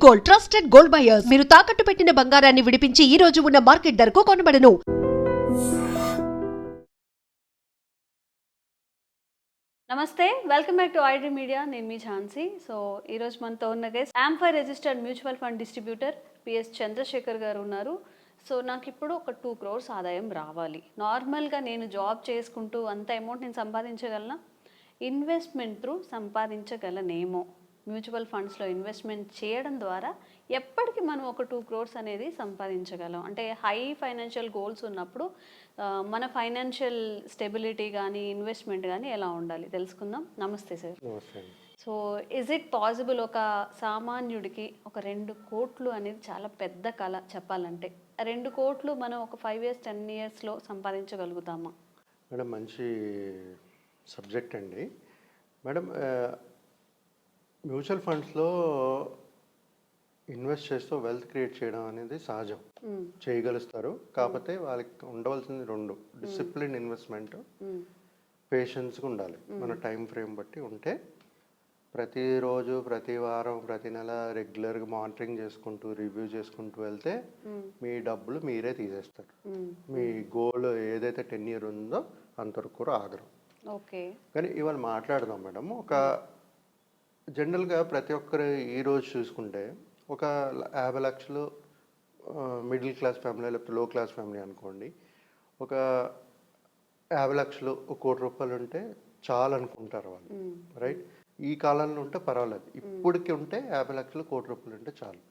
Gold, trusted gold buyers. మీరు తాకట్టు పెట్టిన బంగారాన్ని విడిపించి ఈ రోజు ఉన్న మార్కెట్ ధరకు కొనబడను. నమస్తే, welcome back to iDream Media. నేను మీ ఝాన్సీ. సో ఈరోజు మనతో ఉన్న guest AMFI registered mutual fund distributor PS Chandrasekhar garu ఉన్నారు. సో నాకు ఇప్పుడు ఒక 2 crores ఆదాయం రావాలి. నార్మల్గా నేను జాబ్ చేసుకుంటూ అంత అమౌంట్ నేను సంపాదించగలనా? ఇన్వెస్ట్మెంట్ త్రూ సంపాదించగలనేమో. మ్యూచువల్ ఫండ్స్లో ఇన్వెస్ట్మెంట్ చేయడం ద్వారా ఎప్పటికీ మనం ఒక 2 crores అనేది సంపాదించగలం. అంటే హై ఫైనాన్షియల్ గోల్స్ ఉన్నప్పుడు మన ఫైనాన్షియల్ స్టెబిలిటీ కానీ ఇన్వెస్ట్మెంట్ కానీ ఎలా ఉండాలి తెలుసుకుందాం. నమస్తే sir. So is it possible ఒక సామాన్యుడికి ఒక 2 కోట్లు అనేది చాలా పెద్ద కళ చెప్పాలంటే, 2 కోట్లు మనం ఒక 5 years 10 yearsలో సంపాదించగలుగుతామా? మేడం మంచి సబ్జెక్ట్ అండి. మేడం మ్యూచువల్ ఫండ్స్లో ఇన్వెస్ట్ చేస్తూ వెల్త్ క్రియేట్ చేయడం అనేది సహజం, చేయగలుగుతారు. కాకపోతే వాళ్ళకి ఉండవలసింది 2: డిసిప్లిన్ ఇన్వెస్ట్మెంట్, పేషెన్స్గా ఉండాలి. మన టైం ఫ్రేమ్ బట్టి ఉంటే ప్రతిరోజు, ప్రతి వారం, ప్రతి నెల రెగ్యులర్గా మానిటరింగ్ చేసుకుంటూ రివ్యూ చేసుకుంటూ వెళ్తే మీ డబ్బులు మీరే తీసేస్తారు. మీ గోల్ ఏదైతే 10 years ఉందో అంతవరకు కూడా ఆగరు. ఓకే, కానీ ఇవాళ మాట్లాడదాం మేడం. ఒక జనరల్గా ప్రతి ఒక్కరు ఈరోజు చూసుకుంటే ఒక 50 లక్షలు మిడిల్ క్లాస్ ఫ్యామిలీ లేకపోతే లో క్లాస్ ఫ్యామిలీ అనుకోండి, ఒక 50 లక్షలు, 1 కోటి రూపాయలు ఉంటే చాలు అనుకుంటారు వాళ్ళు, రైట్? ఈ కాలంలో ఉంటే పర్వాలేదు, ఇప్పటికి ఉంటే 50 లక్షలు, 1 కోటి రూపాయలు ఉంటే చాలు.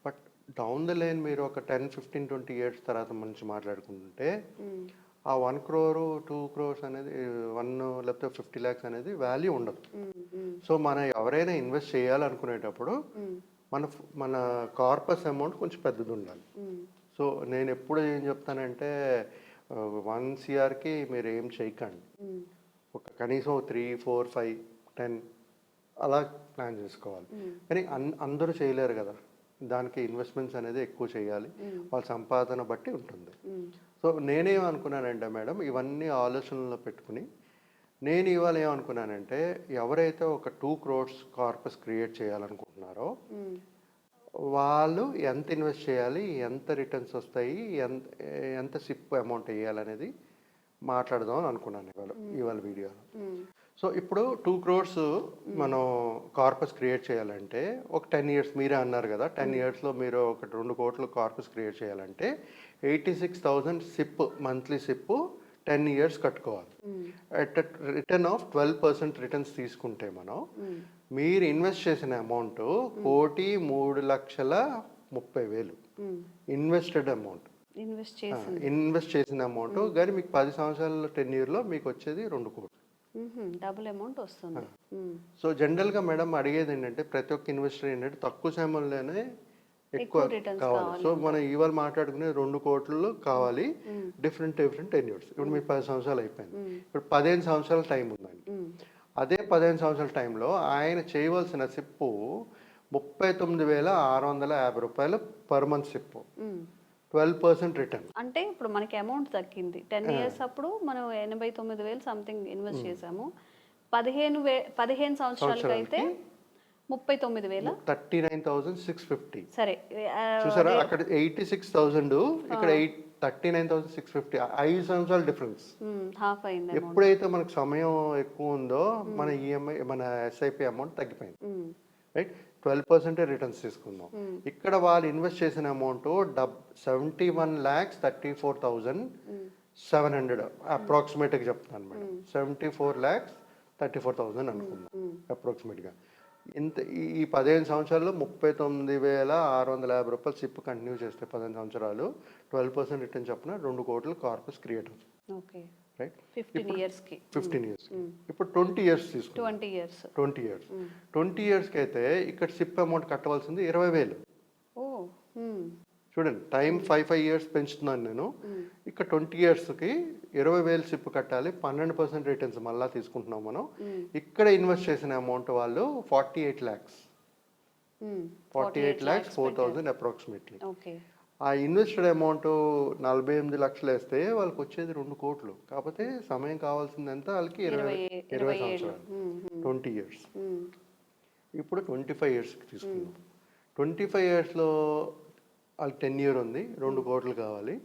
బట్ డౌన్ ద లైన్ మీరు ఒక 10, 15, 20 years తర్వాత మంచి మాట్లాడుకుంటుంటే ఆ 1 crore, 2 crores అనేది 1 లేకపోతే 50 lakhs అనేది వాల్యూ ఉండదు. సో మనం ఎవరైనా ఇన్వెస్ట్ చేయాలనుకునేటప్పుడు మన మన కార్పస్ అమౌంట్ కొంచెం పెద్దది ఉండాలి. సో నేను ఎప్పుడు ఏం చెప్తానంటే 1 crకి మీరు ఏం చేయకండి, ఒక కనీసం 3, 4, 5, 10 అలా ప్లాన్ చేసుకోవాలి. కానీ అందరూ చేయలేరు కదా, దానికి ఇన్వెస్ట్మెంట్స్ అనేది ఎక్కువ చేయాలి, వాళ్ళ సంపాదన బట్టి ఉంటుంది. సో నేనేమనుకున్నానంటే మేడం, ఇవన్నీ ఆలోచనలో పెట్టుకుని నేను ఇవాళ ఏమనుకున్నానంటే, ఎవరైతే ఒక 2 crores కార్పస్ క్రియేట్ చేయాలనుకుంటున్నారో వాళ్ళు ఎంత ఇన్వెస్ట్ చేయాలి, ఎంత రిటర్న్స్ వస్తాయి, ఎంత సిప్ అమౌంట్ వేయాలనేది మాట్లాడదాం అనుకున్నాను ఇవాళ వీడియోలో. సో ఇప్పుడు 2 crores మనం కార్పస్ క్రియేట్ చేయాలంటే ఒక 10 years, మీరే అన్నారు కదా 10 yearsలో మీరు ఒక 2 కోట్లు కార్పస్ క్రియేట్ చేయాలంటే 86,000 సిప్, మంత్లీ సిప్ 10 years కట్టుకోవాలి. అట్ రిటర్న్ ఆఫ్ 12% రిటర్న్స్ తీసుకుంటే మనం మీరు ఇన్వెస్ట్ చేసిన అమౌంట్ 1,03,30,000 ఇన్వెస్టెడ్ అమౌంట్, ఇన్వెస్ట్ చేసిన అమౌంట్. కానీ మీకు 10 సంవత్సరాల 10 yearsలో మీకు వచ్చేది 2 కోట్లు, డబుల్ అమౌంట్ వస్తుంది. సో జనరల్గా మేడం అడిగేది ఏంటంటే, ప్రతి ఒక్క ఇన్వెస్టర్ ఏంటంటే తక్కువ సమయంలోనే ఎక్కువ కావాలి. సో మనం ఇవాళ మాట్లాడుకునే 2 కోట్లు కావాలి, డిఫరెంట్ 10 years. ఇప్పుడు మీకు 10 సంవత్సరాలు అయిపోయింది, ఇప్పుడు 15 సంవత్సరాల టైం ఉందండి. అదే 15 సంవత్సరాల టైంలో ఆయన చేయవలసిన సిప్పు 39,650 రూపాయలు పర్ మంత్ సిప్పు, 12% రిటర్న్. అంటే ఇప్పుడు మనకి అమౌంట్ తగ్గింది 10 years, అప్పుడు మనం 89,000 సంథింగ్ ఇన్వెస్ట్ చేసాము. 15 సంవత్సరాలకి అయితే 39,000, 39,650. సరే చూసారా, అక్కడ 86,000, ఇక్కడ 39,650, 5 సంవత్సరాల డిఫరెన్స్. హాఫ్ అయింది. ఎప్పుడైతే మనకు సమయం ఎక్కువ ఉందో మన ఈఎంఐ, మన ఎస్ఐపి అమౌంట్ తగ్గిపోయింది, రైట్? 12% రిటర్న్స్ తీసుకుందాం. ఇక్కడ వాళ్ళు ఇన్వెస్ట్ చేసిన అమౌంట్ 71,34,700 అప్రాక్సిమేట్గా చెప్తున్నాను మేడం. 74,34,000 అనుకుందాం అప్రాక్సిమేట్గా. ఇంత ఈ 15 సంవత్సరాల్లో 39,650 రూపాయలు సిప్ కంటిన్యూ చేస్తే 15 సంవత్సరాలు 12% రిటర్న్ చెప్పిన 2 కోట్లు కార్పస్ క్రియేట్ అవుతుంది, రైట్? 15 years. ఇప్పుడు 20 years తీసుకుంటాం. 20 yearsకి అయితే ఇక్కడ సిప్ అమౌంట్ కట్టవలసింది 20,000. చూడండి, టైం 5 years పెంచుతున్నాను నేను. ఇక్కడ 20 yearsకి 20,000 సిప్ కట్టాలి, 12% రిటర్న్స్ మళ్ళీ తీసుకుంటున్నాం మనం. ఇక్కడ ఇన్వెస్ట్ చేసిన అమౌంట్ వాళ్ళు 48 lakhs, 4,000 అప్రాక్సిమేట్లీ. ఆ ఇన్వెస్టెడ్ అమౌంట్ 48 లక్షలు వేస్తే వాళ్ళకి వచ్చేది 2 కోట్లు. కాకపోతే సమయం కావాల్సింది ఎంత వాళ్ళకి? 20 సంవత్సరాలు, 20 years. ఇప్పుడు 25 yearsకి తీసుకుందాం. 25 ఇయర్స్లో వాళ్ళకి 10 ఇయర్ ఉంది, 2 కోట్లు కావాలి.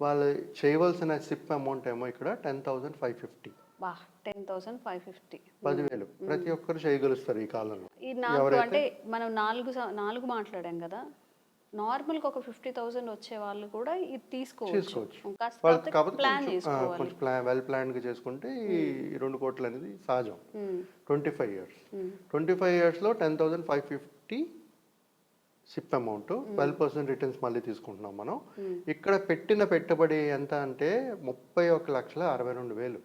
వాళ్ళు చేయవలసిన సిప్ అమౌంట్ ఏమో ఇక్కడ 10,550. బా 10,550. 10,000 ప్రతి ఒక్కరు చేయగలుగుతారు ఈ కాలంలో. ఈ నాకు అంటే మనం నాలుగు మాట్లాడాం కదా, నార్మల్గా ఒక 50,000 వచ్చే వాళ్ళు కూడా ఇది తీసుకోవచ్చు. వాళ్ళు కాకపోతే ప్లాన్ కొంచెం వెల్ ప్లాన్గా చేసుకుంటే ఈ 2 కోట్లు అనేది సహజం. 25 ఇయర్స్ 25 ఇయర్స్లో 10,550 సిప్ అమౌంట్, 12% రిటర్న్స్ మళ్ళీ తీసుకుంటున్నాం మనం. ఇక్కడ పెట్టిన పెట్టుబడి ఎంత అంటే 31,62,000,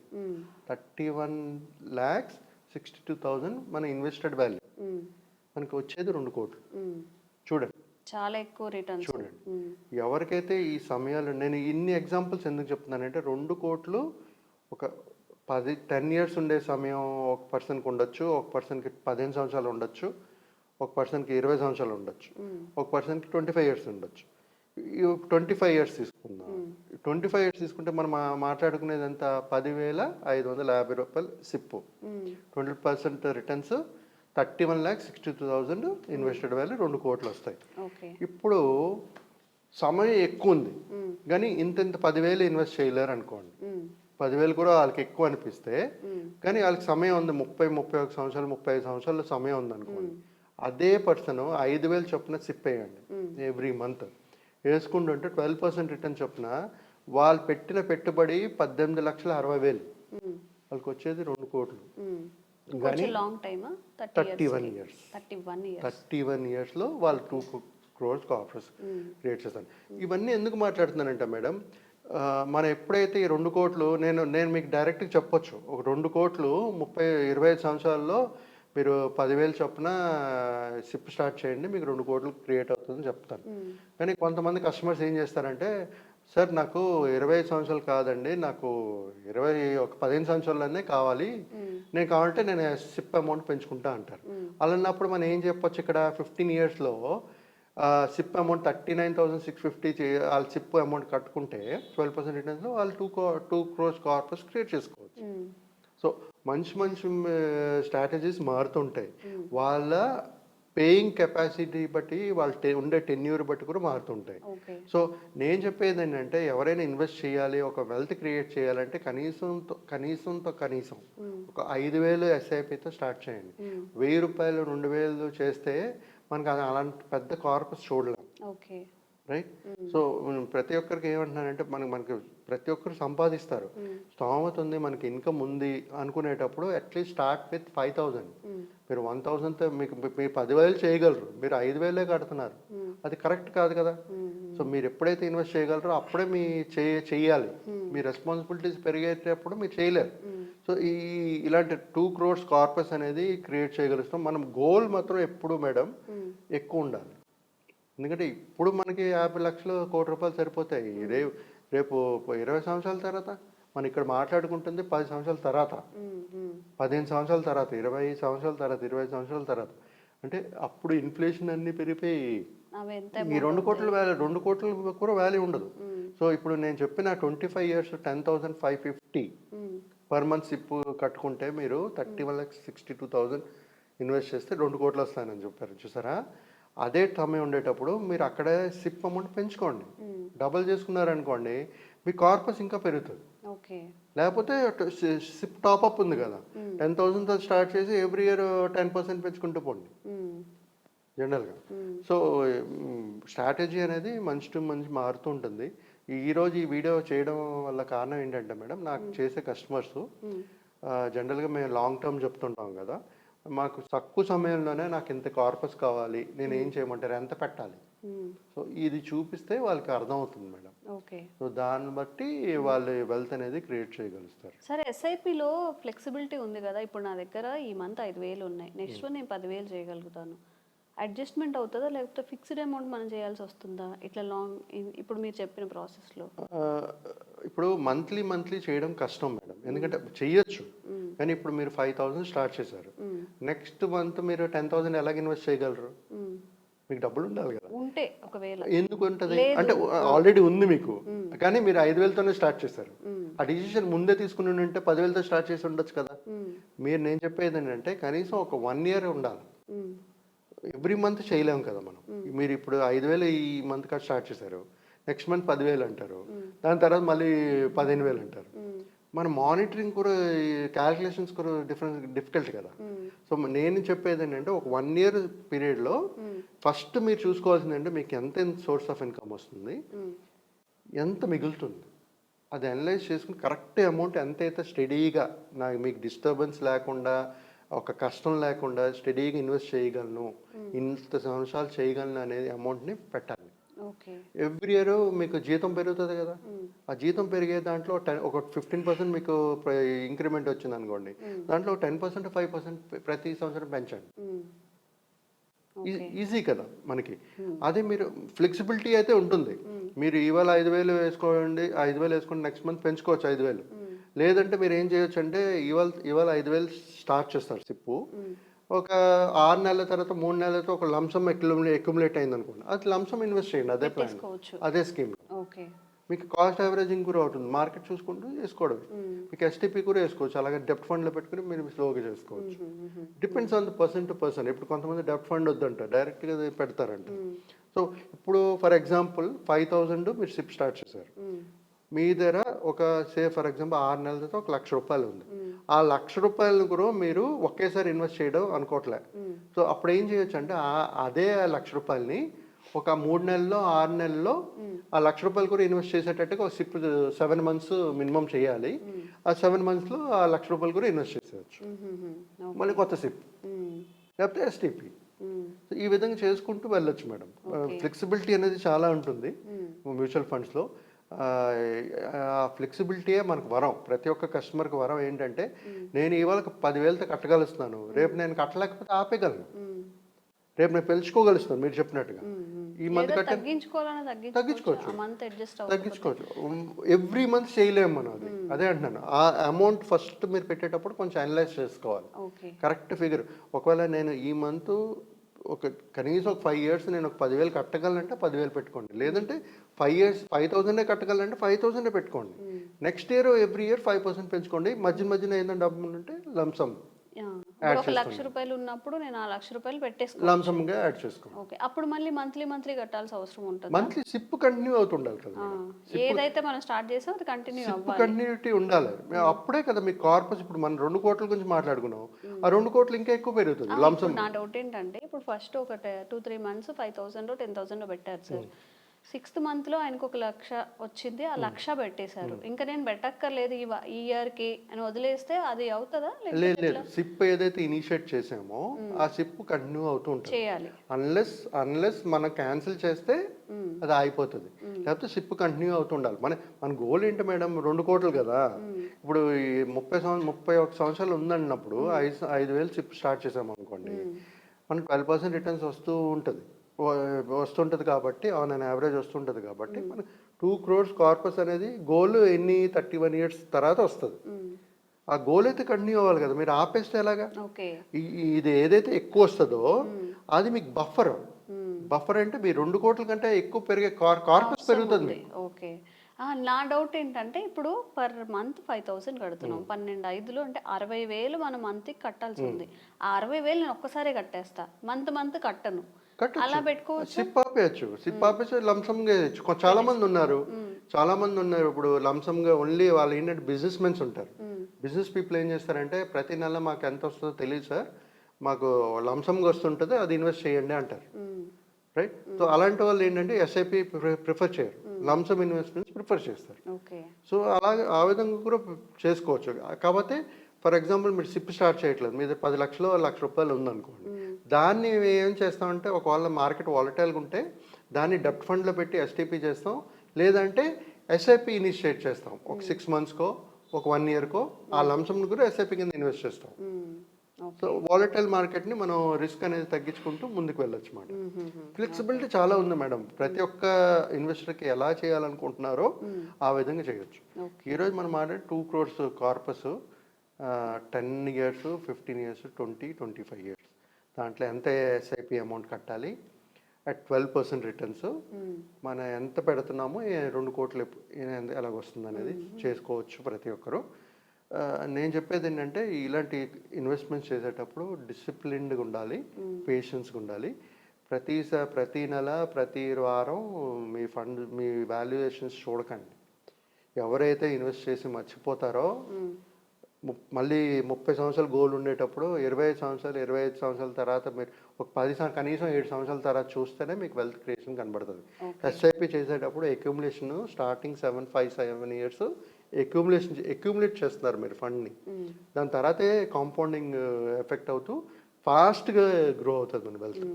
31,62,000 మన ఇన్వెస్టెడ్ వాల్యూ. మనకి వచ్చేది 2 కోట్లు. చూడండి, చాలా ఎక్కువ రిటర్న్స్. చూడండి ఎవరికైతే ఈ సమయాలు, నేను ఇన్ని ఎగ్జాంపుల్స్ ఎందుకు చెప్తున్నానంటే 2 కోట్లు ఒక 10 ఇయర్స్ ఉండే సమయం ఒక పర్సన్కి ఉండొచ్చు, ఒక పర్సన్కి 15 సంవత్సరాలు ఉండొచ్చు, ఒక పర్సన్కి 20 సంవత్సరాలు ఉండొచ్చు, ఒక పర్సన్కి 25 ఇయర్స్ ఉండొచ్చు. 25 ఇయర్స్ తీసుకుందాం. 25 ఇయర్స్ తీసుకుంటే మనం మాట్లాడుకునేది ఎంత, 10,550 రూపాయలు సిప్పు, 20% రిటర్న్స్, 31,62,000 ఇన్వెస్టెడ్ వాల్యూ, 2 కోట్లు వస్తాయి. ఇప్పుడు సమయం ఎక్కువ ఉంది కానీ ఇంత 10,000 ఇన్వెస్ట్ చేయలేరు అనుకోండి. 10,000 కూడా వాళ్ళకి ఎక్కువ అనిపిస్తే, కానీ వాళ్ళకి సమయం ఉంది, 30-31 సంవత్సరాలు, 35 సంవత్సరాల సమయం ఉంది అనుకోండి. అదే పర్సన్ 5,000 చొప్పున సిప్ వేయండి ఎవ్రీ మంత్. వేసుకుంటుంటే 12% రిటర్న్ చొప్పున వాళ్ళు పెట్టిన పెట్టుబడి 18,60,000, వాళ్ళకి వచ్చేది 2 కోట్లు. కానీ 31 ఇయర్స్ 31 ఇయర్స్లో వాళ్ళు 2 crores ఆఫర్స్ క్రియేట్ చేస్తాను. ఇవన్నీ ఎందుకు మాట్లాడుతున్నానంటే మేడం, మనం ఎప్పుడైతే ఈ 2 కోట్లు, నేను మీకు డైరెక్ట్గా చెప్పొచ్చు, ఒక 2 కోట్లు 25 సంవత్సరాల్లో మీరు 10,000 చొప్పున సిప్ స్టార్ట్ చేయండి, మీకు 2 కోట్లు క్రియేట్ అవుతుందని చెప్తాను. కానీ కొంతమంది కస్టమర్స్ ఏం చేస్తారంటే, సార్ నాకు 25 సంవత్సరాలు కాదండి, నాకు 15 సంవత్సరాలనే కావాలి, నేను కావాలంటే నేను సిప్ అమౌంట్ పెంచుకుంటా అంటారు. అలాన్నప్పుడు మనం ఏం చెప్పొచ్చు, ఇక్కడ 15 ఇయర్స్లో సిప్ అమౌంట్ 39,650 వాళ్ళు సిప్ అమౌంట్ కట్టుకుంటే 12% రిటర్న్స్లో వాళ్ళు 2 crores కార్పస్ క్రియేట్ చేసుకోవచ్చు. సో మంచి స్ట్రాటజీస్ మారుతుంటాయి, వాళ్ళ పేయింగ్ కెపాసిటీ బట్టి, వాళ్ళు ఉండే టెన్యూర్ బట్టి కూడా మారుతుంటాయి. సో నేను చెప్పేది ఏంటంటే, ఎవరైనా ఇన్వెస్ట్ చేయాలి, ఒక వెల్త్ క్రియేట్ చేయాలంటే కనీసం ఒక 5,000 ఎస్ఐపితో స్టార్ట్ చేయండి. 1,000 రూపాయలు 2,000 చేస్తే మనకు అలాంటి పెద్ద కార్పస్ చూడలేం. రైట్. సో ప్రతి ఒక్కరికి ఏమంటున్నానంటే, మనకి ప్రతి ఒక్కరు సంపాదిస్తారు, స్తోమత ఉంది, మనకి ఇన్కమ్ ఉంది అనుకునేటప్పుడు అట్లీస్ట్ స్టార్ట్ విత్ 5,000. మీరు 1,000తో మీరు 10,000 చేయగలరు, మీరు 5,000 కడుతున్నారు, అది కరెక్ట్ కాదు కదా. సో మీరు ఎప్పుడైతే ఇన్వెస్ట్ చేయగలరో అప్పుడే మీ చేయాలి. మీ రెస్పాన్సిబిలిటీస్ పెరిగేటప్పుడు మీరు చేయలేరు. సో ఇలాంటి 2 crores కార్పస్ అనేది క్రియేట్ చేయగలుగుతాం. మనం గోల్ మాత్రం ఎప్పుడు మేడం ఎక్కువ ఉండాలి. ఎందుకంటే ఇప్పుడు మనకి 50 లక్షలు, 1 కోటి రూపాయలు సరిపోతాయి. రేపు 20 సంవత్సరాల తర్వాత మనం ఇక్కడ మాట్లాడుకుంటుంది 10 సంవత్సరాల తర్వాత, 15 సంవత్సరాల తర్వాత, 20 సంవత్సరాల తర్వాత, 20 సంవత్సరాల తర్వాత, అంటే అప్పుడు ఇన్ఫ్లేషన్ అన్ని పెరిగిపోయి ఈ 2 కోట్ల వాల్యూ, 2 కోట్లు కూడా వాల్యూ ఉండదు. సో ఇప్పుడు నేను చెప్పిన 25 ఇయర్స్ 10,550 పర్ మంత్ సిప్ కట్టుకుంటే మీరు 31,62,000 ఇన్వెస్ట్ చేస్తే 2 కోట్లు వస్తాయని చెప్పారు, చూసారా. అదే సమయం ఉండేటప్పుడు మీరు అక్కడే సిప్ అమౌంట్ పెంచుకోండి, డబుల్ చేసుకున్నారనుకోండి, మీ కార్పస్ ఇంకా పెరుగుతుంది. లేకపోతే సిప్ టాప్అప్ ఉంది కదా, 10,000తో స్టార్ట్ చేసి ఎవ్రీ ఇయర్ 10% పెంచుకుంటూ పోండి జనరల్గా. సో స్ట్రాటజీ అనేది మంచి టు మంచి మారుతూ ఉంటుంది. ఈరోజు ఈ వీడియో చేయడం వల్ల కారణం ఏంటంటే మేడం, నాకు చేసే కస్టమర్స్ జనరల్గా మేము లాంగ్ టర్మ్ చెప్తుంటాం కదా, మాకు తక్కువ సమయంలోనే నాకు ఇంత కార్పస్ కావాలి, నేను ఏం చేయమంటారు, ఎంత పెట్టాలి, సో ఇది చూపిస్తే వాళ్ళకి అర్థమవుతుంది మేడం. సో దాన్ని బట్టి వాళ్ళు వెల్త్ అనేది క్రియేట్ చేయగలుగుతారు. సరే, ఎస్ఐపిలో ఫ్లెక్సిబిలిటీ ఉంది కదా, ఇప్పుడు నా దగ్గర ఈ మంత్ 5,000 ఉన్నాయి, నెక్స్ట్ నేను 10,000 చేయగలుగుతాను, అడ్జస్ట్మెంట్ అవుతుందా, లేకపోతే ఫిక్స్డ్ అమౌంట్ మనం చేయాల్సి వస్తుందా ఇట్లా లాంగ్, ఇప్పుడు మీరు చెప్పిన ప్రాసెస్లో? ఇప్పుడు మంత్లీ చేయడం కష్టం మేడం, ఎందుకంటే చెయ్యొచ్చు, కానీ ఇప్పుడు మీరు 5,000 స్టార్ట్ చేశారు, నెక్స్ట్ మంత్ మీరు 10,000 ఎలాగ ఇన్వెస్ట్ చేయగలరు? మీకు డబ్బులు ఉండాలి కదా. ఉంటే ఒకవేళ ఎందుకు ఉంటుంది అంటే ఆల్రెడీ ఉంది మీకు, కానీ మీరు 5,000తోనే స్టార్ట్ చేశారు. ఆ డిసిషన్ ముందే తీసుకుని ఉంటే 10,000తో స్టార్ట్ చేసి ఉండొచ్చు కదా. నేను చెప్పేది ఏంటంటే కనీసం ఒక 1 year ఉండాలి. ఎవ్రీ మంత్ చేయలేము కదా మనం. మీరు ఇప్పుడు 5,000 ఈ మంత్ కాదు స్టార్ట్ చేశారు, నెక్స్ట్ మంత్ 10,000 అంటారు, దాని తర్వాత మళ్ళీ 15,000 అంటారు. మన మానిటరింగ్ కూడా క్యాల్కులేషన్స్ కూడా డిఫికల్ట్ కదా. సో నేను చెప్పేది ఏంటంటే ఒక 1 year పీరియడ్లో ఫస్ట్ మీరు చూసుకోవాల్సింది అంటే మీకు ఎంత సోర్స్ ఆఫ్ ఇన్కమ్ వస్తుంది, ఎంత మిగులుతుంది, అది అనలైజ్ చేసుకుని కరెక్ట్ అమౌంట్ ఎంత అయితే స్టడీగా నాకు మీకు డిస్టర్బెన్స్ లేకుండా ఒక కష్టం లేకుండా స్టడీగా ఇన్వెస్ట్ చేయగలను, ఇంత సంవత్సరాలు చేయగలను అనేది అమౌంట్ని పెట్టాలి. ఎవ్రీ ఇయర్ మీకు జీతం పెరుగుతుంది కదా, ఆ జీతం పెరిగే దాంట్లో ఒక 15% మీకు ఇంక్రిమెంట్ వచ్చింది అనుకోండి, దాంట్లో 10% 5% ప్రతి సంవత్సరం పెంచండి. ఈజీ కదా మనకి. అదే మీరు ఫ్లెక్సిబిలిటీ అయితే ఉంటుంది. మీరు ఇవాళ 5,000 వేసుకోండి, 5,000 వేసుకోండి, నెక్స్ట్ మంత్ పెంచుకోవచ్చు 5,000. లేదంటే మీరు ఏం చేయొచ్చు అంటే ఇవాళ 5,000 స్టార్ట్ చేస్తారు సిప్పు, ఒక 6 నెలల తర్వాత 3 నెలల తర్వాత ఒక లంసమ్ అక్యుములేట్ అయింది అనుకోండి, అది లంసమ్ ఇన్వెస్ట్ చేయండి అదే ప్లాన్, అదే స్కీమ్. మీకు కాస్ట్ యావరేజింగ్ కూడా అవుతుంది, మార్కెట్ చూసుకుంటూ చేసుకోవడం. మీకు ఎస్టీపీ కూడా వేసుకోవచ్చు, అలాగే డెప్ట్ ఫండ్లో పెట్టుకుని మీరు స్లోగా చేసుకోవచ్చు. Depends on the person to person. ఇప్పుడు కొంతమంది డెప్ట్ ఫండ్ వద్దంటారు, డైరెక్ట్గా పెడతారంట. సో ఇప్పుడు ఫర్ ఎగ్జాంపుల్ 5,000 మీరు సిప్ స్టార్ట్ చేశారు, మీ దగ్గర ఒక ఫర్ ఎగ్జాంపుల్ 6 నెలల తర్వాత 1,00,000 రూపాయలు ఉంది. ఆ 1,00,000 రూపాయలను కూడా మీరు ఒకేసారి ఇన్వెస్ట్ చేయడం అనుకోవట్లే. సో అప్పుడు ఏం చేయొచ్చు అంటే అదే 1,00,000 రూపాయలని ఒక 3 నెలల్లో 6 నెలల్లో ఆ 1,00,000 రూపాయలు కూడా ఇన్వెస్ట్ చేసేటట్టుగా ఒక సిప్ 7 months మినిమం చేయాలి. ఆ 7 monthsలో ఆ 1,00,000 రూపాయలు కూడా ఇన్వెస్ట్ చేసేయచ్చు, మళ్ళీ కొత్త సిప్ లేకపోతే ఎస్టీపీ. ఈ విధంగా చేసుకుంటూ వెళ్ళొచ్చు మేడం. ఫ్లెక్సిబిలిటీ అనేది చాలా ఉంటుంది మ్యూచువల్ ఫండ్స్లో. ఆ ఫ్లెక్సిబిలిటీయే మనకు వరం, ప్రతి ఒక్క కస్టమర్కి వరం. ఏంటంటే నేను ఇవాళ 10,000తో కట్టగలుస్తున్నాను, రేపు నేను కట్టలేకపోతే ఆపేయగలను, రేపు నేను పెంచుకోగలుస్తాను మీరు చెప్పినట్టుగా. ఈ మంత్ తగ్గించుకోవచ్చు. ఎవ్రీ మంత్ చేయలేము మనం అది. అదే అంటున్నాను, ఆ అమౌంట్ ఫస్ట్ మీరు పెట్టేటప్పుడు కొంచెం అనలైజ్ చేసుకోవాలి కరెక్ట్ ఫిగర్. ఒకవేళ నేను ఈ మంత్ కనీసం ఒక 5 years నేను ఒక 10,000 కట్టగలనంటే 10,000 పెట్టుకోండి, లేదంటే 5 years 5,000 కట్టగలంటే 5,000 పెట్టుకోండి. నెక్స్ట్ ఇయర్ ఎవ్రీ ఇయర్ 5% పెంచుకోండి. మధ్యన ఏదైనా డబ్బు ఉంటే లంసమ్ ఒక 1,00,000 రూపాయలు ఉన్నప్పుడు నేను ఆ 1,00,000 రూపాయలు పెట్టేసుకోవాలి, లంసమ్గా యాడ్ చేసుకోండి. ఓకే. అప్పుడు మళ్ళీ మంత్లీ కట్టాల్సిన అవసరం ఉంటుంది. మంత్లీ సిప్ కంటిన్యూ అవుతుండాలి కదా, ఏదైతే మనం స్టార్ట్ చేసాం అది కంటిన్యూ అవ్వాలి, కంటిన్యూటీ ఉండాలి. అప్పుడే కదా మీకు కార్పస్. ఇప్పుడు మనం 2 కోట్ల గురించి మాట్లాడుకున్నాం, ఆ 2 కోట్లు ఇంకా ఎక్కువ పెరుగుతుంది లంసమ్. నా డౌట్ ఏంటంటే ఇప్పుడు ఫస్ట్ ఒక 2-3 months 5,000 10,000 పెట్టారు సార్, 6th monthలో ఆయనకు 1,00,000 వచ్చింది, ఆ 1,00,000 పెట్టేశారు. ఇంకా నేను పెట్టక్కర్లేదు ఈ ఇయర్కి అని వదిలేస్తే అది అవుతుందా? లేదు, సిప్ ఏదైతే ఇనిషియేట్ చేసామో ఆ సిప్ కంటిన్యూ అవుతూ ఉంటుంది చేయాలి. అన్లెస్ మనం క్యాన్సిల్ చేస్తే అది అయిపోతుంది, లేకపోతే సిప్ కంటిన్యూ అవుతూ ఉండాలి. మన గోల్ ఏంటి మేడం? 2 కోట్లు కదా. ఇప్పుడు ఈ 31 సంవత్సరాలు ఉందన్నప్పుడు 5,000 సిప్ స్టార్ట్ చేసాము అనుకోండి, మనకు 12% రిటర్న్స్ వస్తుంటుంది కాబట్టి ఆన్ అన్ యావరేజ్ వస్తుంటుంది కాబట్టి మన 2 crores కార్పస్ అనేది గోల్ 31 years తర్వాత వస్తుంది. ఆ గోల్ అయితే కంటిన్యూ అవ్వాలి కదా, మీరు ఆపేస్తే ఎలాగా? ఇది ఏదైతే ఎక్కువ వస్తుందో అది మీకు బఫర్ అంటే మీ 2 కోట్ల కంటే ఎక్కువ పెరిగే కార్పస్ పెరుగుతుంది. ఓకే. నా డౌట్ ఏంటంటే ఇప్పుడు పర్ మంత్ 5,000 కడుతున్నాం, 12/5 అంటే 60,000 మనం మంత్కి కట్టాల్సి ఉంది. ఆ 60,000 నేను ఒక్కసారి కట్టేస్తా, మంత్ కట్టను, అలా పెట్టుకోవచ్చు. సిప్ ఆపేసి లంసమ్గా వేయచ్చు. చాలా మంది ఉన్నారు ఇప్పుడు లంసమ్గా ఓన్లీ వాళ్ళు ఏంటంటే బిజినెస్ మెన్స్ ఉంటారు. బిజినెస్ పీపుల్ ఏం చేస్తారంటే ప్రతి నెల మాకు ఎంత వస్తుందో తెలియదు సార్, మాకు లంసమ్గా వస్తుంటుంది, అది ఇన్వెస్ట్ చేయండి అంటారు, రైట్? సో అలాంటి వాళ్ళు ఏంటంటే ఎస్ఐపి ప్రిఫర్ చేయరు, లంసమ్ ఇన్వెస్ట్మెంట్స్ ప్రిఫర్ చేస్తారు. సో అలాగే ఆ విధంగా కూడా చేసుకోవచ్చు. కాకపోతే ఫర్ ఎగ్జాంపుల్ మీరు సిప్ స్టార్ట్ చేయట్లేదు, మీద 10 లక్షలు 1,00,000 రూపాయలు ఉందనుకోండి, దాన్ని ఏం చేస్తామంటే ఒకవేళ మార్కెట్ వాలటైల్గా ఉంటే దాన్ని డెప్ట్ ఫండ్లో పెట్టి ఎస్టీపీ చేస్తాం, లేదంటే ఎస్ఐపి ఇనిషియేట్ చేస్తాం. ఒక 6 monthsకో ఒక 1 yearకో ఆ లంసమ్ని కూడా ఎస్ఐపి కింద ఇన్వెస్ట్ చేస్తాం. సో వాలటైల్ మార్కెట్ని మనం రిస్క్ అనేది తగ్గించుకుంటూ ముందుకు వెళ్ళొచ్చు అన్నమాట. ఫ్లెక్సిబిలిటీ చాలా ఉంది మేడం, ప్రతి ఒక్క ఇన్వెస్టర్కి ఎలా చేయాలనుకుంటున్నారో ఆ విధంగా చేయొచ్చు. ఈరోజు మనం మాట్లాడే 2 crores corpus 10 years 15 years 20-25 years, దాంట్లో ఎంత ఎస్ఐపి అమౌంట్ కట్టాలి అట్ 12% రిటర్న్స్, మనం ఎంత పెడుతున్నామో 2 కోట్లు ఎలాగొస్తుంది అనేది చేసుకోవచ్చు ప్రతి ఒక్కరు. నేను చెప్పేది ఏంటంటే ఇలాంటి ఇన్వెస్ట్మెంట్స్ చేసేటప్పుడు డిసిప్లిన్డ్గా ఉండాలి, పేషెన్స్గా ఉండాలి. ప్రతి నెల ప్రతి వారం మీ వాల్యుయేషన్స్ చూడకండి. ఎవరైతే ఇన్వెస్ట్ చేసి మర్చిపోతారో మళ్ళీ 30 సంవత్సరాలు గోల్ ఉండేటప్పుడు 25 సంవత్సరాల తర్వాత మీరు ఒక 10 కనీసం 7 సంవత్సరాల తర్వాత చూస్తేనే మీకు వెల్త్ క్రియేషన్ కనబడుతుంది. ఎస్ఐపి చేసేటప్పుడు అక్యుములేషన్ స్టార్టింగ్ 7 ఇయర్స్ అక్యుములేట్ చేస్తున్నారు మీరు ఫండ్ని. దాని తర్వాతే కాంపౌండింగ్ ఎఫెక్ట్ అవుతూ ఫాస్ట్గా గ్రో అవుతుంది మన వెల్త్.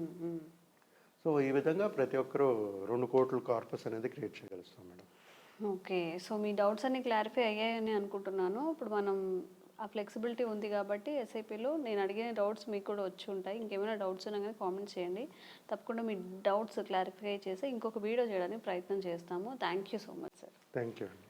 సో ఈ విధంగా ప్రతి ఒక్కరూ 2 కోట్ల కార్పస్ అనేది క్రియేట్ చేయగలుగుతాం మేడం. ఓకే, సో మీ డౌట్స్ అన్ని క్లారిఫై అయ్యాయని అనుకుంటున్నాను. ఇప్పుడు మనం ఆ ఫ్లెక్సిబిలిటీ ఉంది కాబట్టి ఎస్ఐపిలో నేను అడిగిన డౌట్స్ మీకు కూడా వచ్చి ఉంటాయి. ఇంకేమైనా డౌట్స్ ఉన్నా కానీ కామెంట్ చేయండి. తప్పకుండా మీ డౌట్స్ క్లారిఫై చేసి ఇంకొక వీడియో చేయడానికి ప్రయత్నం చేస్తాము. Thank you so much sir. Thank you అండి.